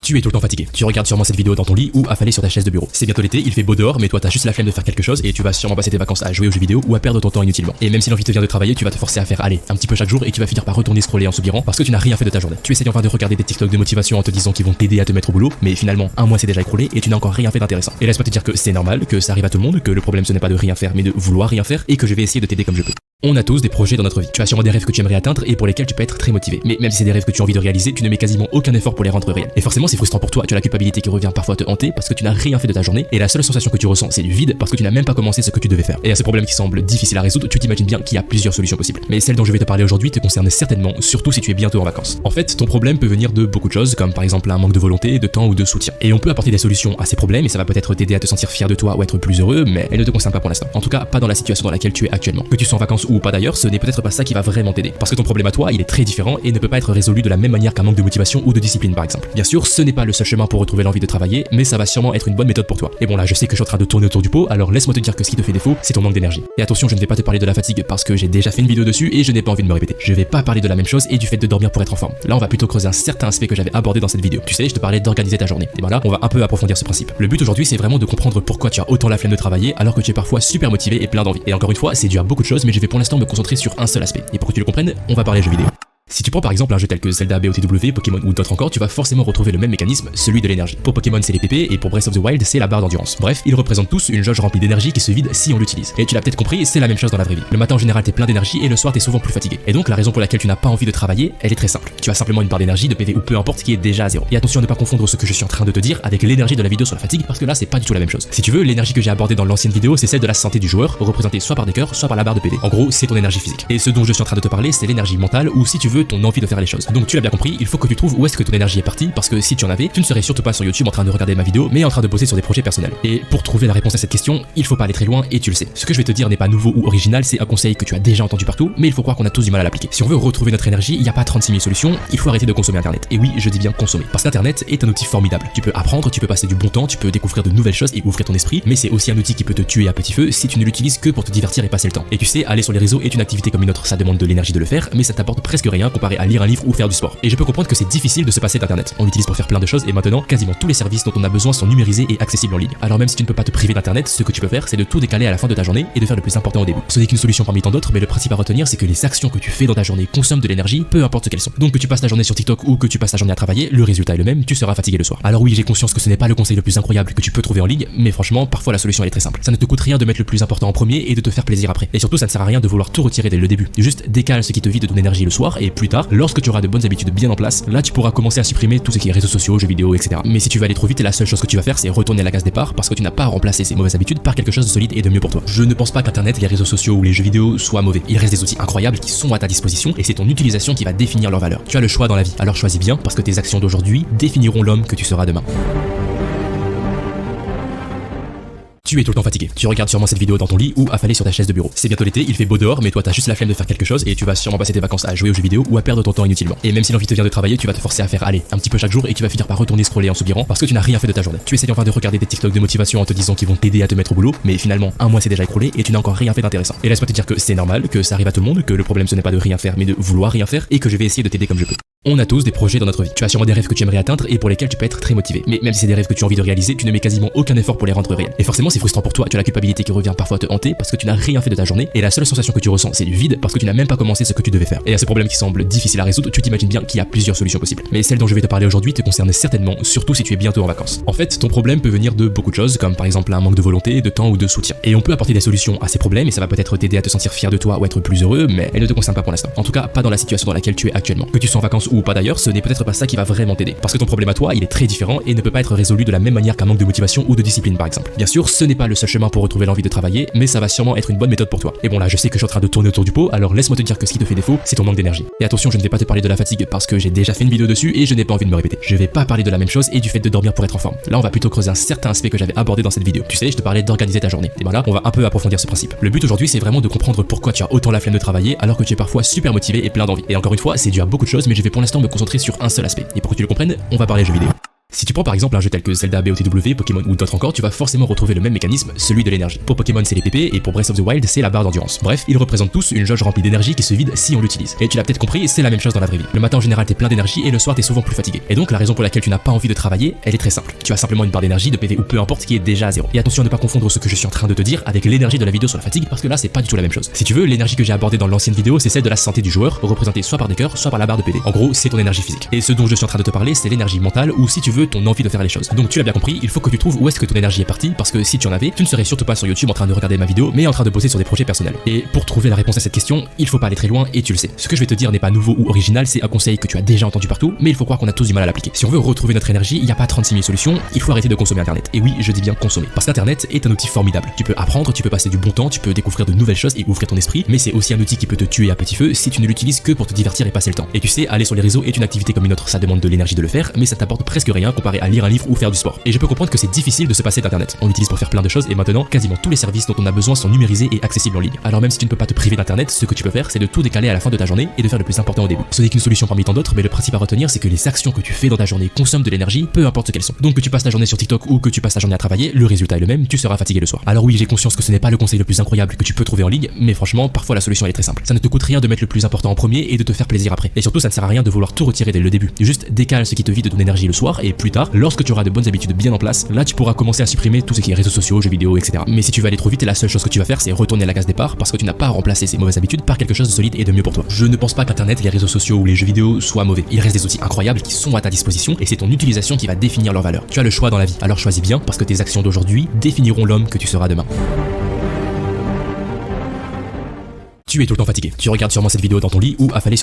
Tu es tout le temps fatigué. Tu regardes sûrement cette vidéo dans ton lit ou affalé sur ta chaise de bureau. C'est bientôt l'été, il fait beau dehors, mais toi t'as juste la flemme de faire quelque chose et tu vas sûrement passer tes vacances à jouer aux jeux vidéo ou à perdre ton temps inutilement. Et même si l'envie te vient de travailler, tu vas te forcer à faire aller un petit peu chaque jour et tu vas finir par retourner scroller en soupirant parce que tu n'as rien fait de ta journée. Tu essayes enfin de regarder des TikTok de motivation en te disant qu'ils vont t'aider à te mettre au boulot, mais finalement un mois c'est déjà écroulé et tu n'as encore rien fait d'intéressant. Et laisse-moi te dire que c'est normal, que ça arrive à tout le monde, que le problème ce n'est pas de rien faire mais de vouloir rien faire et que je vais essayer de t'aider comme je peux. On a tous des projets dans notre vie. Tu as sûrement des rêves que tu aimerais atteindre et pour lesquels tu peux être très motivé. Mais même si c'est des rêves que tu as envie de réaliser, tu ne mets quasiment aucun effort pour les rendre réels. Et forcément, c'est frustrant pour toi. Tu as la culpabilité qui revient parfois te hanter parce que tu n'as rien fait de ta journée et la seule sensation que tu ressens, c'est du vide parce que tu n'as même pas commencé ce que tu devais faire. Et à ce problème qui semble difficile à résoudre, tu t'imagines bien qu'il y a plusieurs solutions possibles. Mais celle dont je vais te parler aujourd'hui te concerne certainement, surtout si tu es bientôt en vacances. En fait, ton problème peut venir de beaucoup de choses, comme par exemple un manque de volonté, de temps ou de soutien. Et on peut apporter des solutions à ces problèmes et ça va peut-être t'aider à te sentir fier de toi ou être plus heureux, mais elle ne te concerne pas pour l'instant. En tout cas, pas dans la situation dans laquelle tu es actuellement. Que tu sois en vacances ou pas d'ailleurs, ce n'est peut-être pas ça qui va vraiment t'aider. Parce que ton problème à toi, il est très différent et ne peut pas être résolu de la même manière qu'un manque de motivation ou de discipline par exemple. Bien sûr, ce n'est pas le seul chemin pour retrouver l'envie de travailler, mais ça va sûrement être une bonne méthode pour toi. Et bon là, je sais que je suis en train de tourner autour du pot, alors laisse-moi te dire que ce qui te fait défaut, c'est ton manque d'énergie. Et attention, je ne vais pas te parler de la fatigue parce que j'ai déjà fait une vidéo dessus et je n'ai pas envie de me répéter. Je vais pas parler de la même chose et du fait de dormir pour être en forme. Là, on va plutôt creuser un certain aspect que j'avais abordé dans cette vidéo. Tu sais, je te parlais d'organiser ta journée. Et ben là, on va un peu approfondir ce principe. Le but aujourd'hui, c'est vraiment de comprendre pourquoi tu as autant la flemme de travailler alors que tu es parfois super motivé et plein d'envie. Et encore une fois, c'est dû à beaucoup de choses, mais je vais pour l'instant me concentrer sur un seul aspect. Et pour que tu le comprennes, on va parler jeux vidéo. Si tu prends par exemple un jeu tel que Zelda, BOTW, Pokémon ou d'autres encore, tu vas forcément retrouver le même mécanisme, celui de l'énergie. Pour Pokémon c'est les PP et pour Breath of the Wild c'est la barre d'endurance. Bref, ils représentent tous une jauge remplie d'énergie qui se vide si on l'utilise. Et tu l'as peut-être compris, c'est la même chose dans la vraie vie. Le matin en général t'es plein d'énergie et le soir t'es souvent plus fatigué. Et donc la raison pour laquelle tu n'as pas envie de travailler, elle est très simple. Tu as simplement une barre d'énergie, de PV ou peu importe qui est déjà à zéro. Et attention à ne pas confondre ce que je suis en train de te dire avec l'énergie de la vidéo sur la fatigue parce que là c'est pas du tout la même chose. Si tu veux, l'énergie que j'ai abordée dans l'ancienne vidéo c'est celle de la santé du joueur, représentée soit par des cœurs, soit par la barre de PV. En gros, c'est ton énergie physique. Et ce dont je suis en train de te parler, c'est l'énergie mentale ou si tu veux ton envie de faire les choses. Donc tu l'as bien compris, il faut que tu trouves où est-ce que ton énergie est partie parce que si tu en avais, tu ne serais surtout pas sur YouTube en train de regarder ma vidéo mais en train de bosser sur des projets personnels. Et pour trouver la réponse à cette question, il faut pas aller très loin et tu le sais. Ce que je vais te dire n'est pas nouveau ou original, c'est un conseil que tu as déjà entendu partout, mais il faut croire qu'on a tous du mal à l'appliquer. Si on veut retrouver notre énergie, il n'y a pas 36 000 solutions, il faut arrêter de consommer internet. Et oui, je dis bien consommer parce qu'internet est un outil formidable. Tu peux apprendre, tu peux passer du bon temps, tu peux découvrir de nouvelles choses et ouvrir ton esprit, mais c'est aussi un outil qui peut te tuer à petit feu si tu ne l'utilises que pour te divertir et passer le temps. Et tu sais, aller sur les réseaux est une activité comme une autre, ça demande de l'énergie de le faire, mais ça t'apporte presque rien comparé à lire un livre ou faire du sport. Et je peux comprendre que c'est difficile de se passer d'internet. On l'utilise pour faire plein de choses et maintenant quasiment tous les services dont on a besoin sont numérisés et accessibles en ligne. Alors même si tu ne peux pas te priver d'internet, ce que tu peux faire c'est de tout décaler à la fin de ta journée et de faire le plus important au début. Ce n'est qu'une solution parmi tant d'autres, mais le principe à retenir c'est que les actions que tu fais dans ta journée consomment de l'énergie, peu importe ce qu'elles sont. Donc que tu passes ta journée sur TikTok ou que tu passes ta journée à travailler, le résultat est le même, tu seras fatigué le soir. Alors oui, j'ai conscience que ce n'est pas le conseil le plus incroyable que tu peux trouver en ligne, mais franchement, parfois la solution elle est très simple. Ça ne te coûte rien de mettre le plus important en premier et de te faire plaisir après. Et surtout, ça ne sert à rien de vouloir tout retirer dès le début. Juste décale ce qui te vide de ton énergie le soir et plus tard, lorsque tu auras de bonnes habitudes bien en place, là tu pourras commencer à supprimer tout ce qui est réseaux sociaux, jeux vidéo, etc. Mais si tu vas aller trop vite, la seule chose que tu vas faire c'est retourner à la case départ parce que tu n'as pas remplacé ces mauvaises habitudes par quelque chose de solide et de mieux pour toi. Je ne pense pas qu'internet, les réseaux sociaux ou les jeux vidéo soient mauvais. Il reste des outils incroyables qui sont à ta disposition et c'est ton utilisation qui va définir leur valeur. Tu as le choix dans la vie, alors choisis bien parce que tes actions d'aujourd'hui définiront l'homme que tu seras demain. Tu es tout le temps fatigué. Tu regardes sûrement cette vidéo dans ton lit ou affalé sur ta chaise de bureau. C'est bientôt l'été, il fait beau dehors, mais toi t'as juste la flemme de faire quelque chose et tu vas sûrement passer tes vacances à jouer aux jeux vidéo ou à perdre ton temps inutilement. Et même si l'envie te vient de travailler, tu vas te forcer à faire aller un petit peu chaque jour et tu vas finir par retourner scroller en soupirant parce que tu n'as rien fait de ta journée. Tu essayes enfin de regarder des TikTok de motivation en te disant qu'ils vont t'aider à te mettre au boulot, mais finalement un mois c'est déjà écroulé et tu n'as encore rien fait d'intéressant. Et laisse-moi te dire que c'est normal, que ça arrive à tout le monde, que le problème ce n'est pas de rien faire mais de vouloir rien faire et que je vais essayer de t'aider comme je peux. On a tous des projets dans notre vie. Tu as sûrement des rêves que tu aimerais atteindre et pour lesquels tu peux être très motivé. Mais même si c'est des rêves que tu as envie de réaliser, tu ne mets quasiment aucun effort pour les rendre réels. Et forcément, c'est frustrant pour toi. Tu as la culpabilité qui revient parfois te hanter parce que tu n'as rien fait de ta journée et la seule sensation que tu ressens, c'est du vide parce que tu n'as même pas commencé ce que tu devais faire. Et à ce problème qui semble difficile à résoudre, tu t'imagines bien qu'il y a plusieurs solutions possibles. Mais celle dont je vais te parler aujourd'hui te concerne certainement, surtout si tu es bientôt en vacances. En fait, ton problème peut venir de beaucoup de choses, comme par exemple un manque de volonté, de temps ou de soutien. Et on peut apporter des solutions à ces problèmes et ça va peut-être t'aider à te sentir fier de toi ou être plus heureux, mais elle ne te concerne pas pour l'instant. En tout cas, pas dans la situation dans laquelle tu es actuellement. Que tu sois en vacances ou pas d'ailleurs, ce n'est peut-être pas ça qui va vraiment t'aider. Parce que ton problème à toi, il est très différent et ne peut pas être résolu de la même manière qu'un manque de motivation ou de discipline par exemple. Bien sûr, ce n'est pas le seul chemin pour retrouver l'envie de travailler, mais ça va sûrement être une bonne méthode pour toi. Et bon là, je sais que je suis en train de tourner autour du pot, alors laisse-moi te dire que ce qui te fait défaut, c'est ton manque d'énergie. Et attention, je ne vais pas te parler de la fatigue parce que j'ai déjà fait une vidéo dessus et je n'ai pas envie de me répéter. Je vais pas parler de la même chose et du fait de dormir pour être en forme. Là, on va plutôt creuser un certain aspect que j'avais abordé dans cette vidéo. Tu sais, je te parlais d'organiser ta journée. Et ben là, on va un peu approfondir ce principe. Le but aujourd'hui, c'est vraiment de comprendre pourquoi tu as autant la flemme de travailler alors que tu es parfois super motivé et plein d'envie. Et encore une fois, c'est dû à beaucoup de choses, mais je vais pour l'instant me concentrer sur un seul aspect. Et pour que tu le comprennes, on va parler jeux vidéo. Si tu prends par exemple un jeu tel que Zelda, BOTW, Pokémon ou d'autres encore, tu vas forcément retrouver le même mécanisme, celui de l'énergie. Pour Pokémon c'est les PP et pour Breath of the Wild c'est la barre d'endurance. Bref, ils représentent tous une jauge remplie d'énergie qui se vide si on l'utilise. Et tu l'as peut-être compris, c'est la même chose dans la vraie vie. Le matin en général t'es plein d'énergie et le soir t'es souvent plus fatigué. Et donc la raison pour laquelle tu n'as pas envie de travailler, elle est très simple. Tu as simplement une barre d'énergie, de PV ou peu importe qui est déjà à zéro. Et attention à ne pas confondre ce que je suis en train de te dire avec l'énergie de la vidéo sur la fatigue parce que là c'est pas du tout la même chose. Si tu veux, l'énergie que j'ai abordée dans l'ancienne vidéo c'est celle de la santé du joueur, représentée soit par des cœurs, soit par la barre de PV. En gros, c'est ton énergie physique. Et ce dont je suis en train de te parler, c'est l'énergie mentale ou si tu veux ton envie de faire les choses. Donc tu l'as bien compris, il faut que tu trouves où est-ce que ton énergie est partie parce que si tu en avais, tu ne serais surtout pas sur YouTube en train de regarder ma vidéo mais en train de bosser sur des projets personnels. Et pour trouver la réponse à cette question, il faut pas aller très loin et tu le sais. Ce que je vais te dire n'est pas nouveau ou original, c'est un conseil que tu as déjà entendu partout, mais il faut croire qu'on a tous du mal à l'appliquer. Si on veut retrouver notre énergie, il n'y a pas 36 000 solutions, il faut arrêter de consommer internet. Et oui, je dis bien consommer. Parce qu'internet est un outil formidable. Tu peux apprendre, tu peux passer du bon temps, tu peux découvrir de nouvelles choses et ouvrir ton esprit, mais c'est aussi un outil qui peut te tuer à petit feu si tu ne l'utilises que pour te divertir et passer le temps. Et tu sais, aller sur les réseaux est une activité comme une autre, ça demande de l'énergie de le faire, mais ça t'apporte presque rien comparé à lire un livre ou faire du sport. Et je peux comprendre que c'est difficile de se passer d'internet. On l'utilise pour faire plein de choses et maintenant, quasiment tous les services dont on a besoin sont numérisés et accessibles en ligne. Alors même si tu ne peux pas te priver d'internet, ce que tu peux faire, c'est de tout décaler à la fin de ta journée et de faire le plus important au début. Ce n'est qu'une solution parmi tant d'autres, mais le principe à retenir, c'est que les actions que tu fais dans ta journée consomment de l'énergie, peu importe ce qu'elles sont. Donc que tu passes ta journée sur TikTok ou que tu passes ta journée à travailler, le résultat est le même, tu seras fatigué le soir. Alors oui, j'ai conscience que ce n'est pas le conseil le plus incroyable que tu peux trouver en ligne, mais franchement, parfois la solution elle est très simple. Ça ne te coûte rien de mettre le plus important en premier et de te faire plaisir après. Et surtout, ça ne sert à rien de vouloir tout retirer dès le début. Juste décale ce qui te vide de ton énergie le soir et plus tard, lorsque tu auras de bonnes habitudes bien en place, là tu pourras commencer à supprimer tout ce qui est réseaux sociaux, jeux vidéo, etc. Mais si tu veux aller trop vite, la seule chose que tu vas faire, c'est retourner à la case départ parce que tu n'as pas à remplacer ces mauvaises habitudes par quelque chose de solide et de mieux pour toi. Je ne pense pas qu'Internet, les réseaux sociaux ou les jeux vidéo soient mauvais. Il reste des outils incroyables qui sont à ta disposition et c'est ton utilisation qui va définir leur valeur. Tu as le choix dans la vie, alors choisis bien parce que tes actions d'aujourd'hui définiront l'homme que tu seras demain. Tu es tout le temps fatigué. Tu regardes sûrement cette vidéo dans ton lit ou affalé sur